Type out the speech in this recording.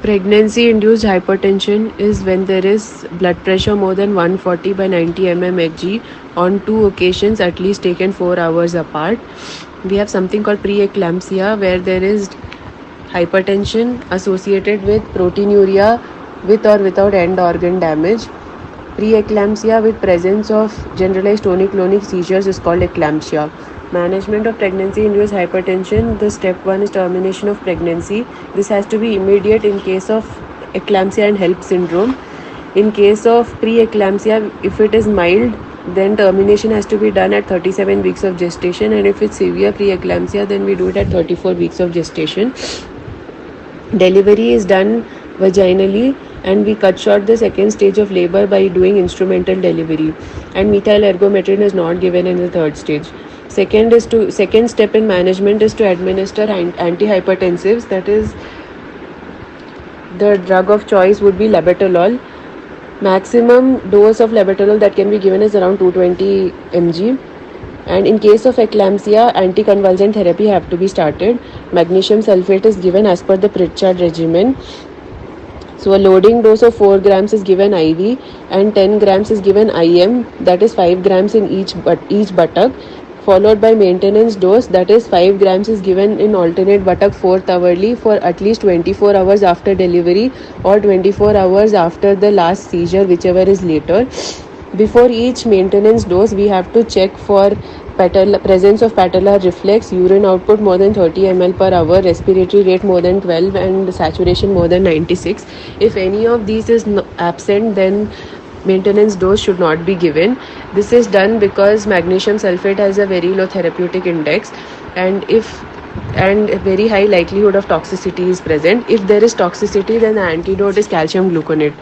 Pregnancy induced hypertension is when there is blood pressure more than 140 by 90 mmHg on two occasions at least taken 4 hours apart. We have something called preeclampsia where there is hypertension associated with proteinuria with or without end organ damage. Preeclampsia with presence of generalized tonic-clonic seizures is called eclampsia. Management of pregnancy-induced hypertension, the step 1 is termination of pregnancy. This has to be immediate in case of eclampsia and HELP syndrome. In case of preeclampsia, if it is mild, then termination has to be done at 37 weeks of gestation, and if it's severe preeclampsia, then we do it at 34 weeks of gestation. Delivery is done vaginally, and we cut short the second stage of labor by doing instrumental delivery, and methyl ergometrin is not given in the third stage. Second step in management is to administer antihypertensives. That is, the drug of choice would be labetalol. Maximum dose of labetalol that can be given is around 220 mg. And in case of eclampsia, anticonvulsant therapy have to be started. Magnesium sulfate is given as per the Pritchard regimen. So a loading dose of 4 grams is given IV and 10 grams is given IM, that is 5 grams in each buttock, followed by maintenance dose, that is 5 grams is given in alternate buttock 4th hourly for at least 24 hours after delivery or 24 hours after the last seizure, whichever is later. Before each maintenance dose, we have to check for presence of patellar reflex, urine output more than 30 ml per hour, respiratory rate more than 12 and saturation more than 96. If any of these is absent, then maintenance dose should not be given. This is done because magnesium sulfate has a very low therapeutic index, and very high likelihood of toxicity is present. If there is toxicity, then the antidote is calcium gluconate.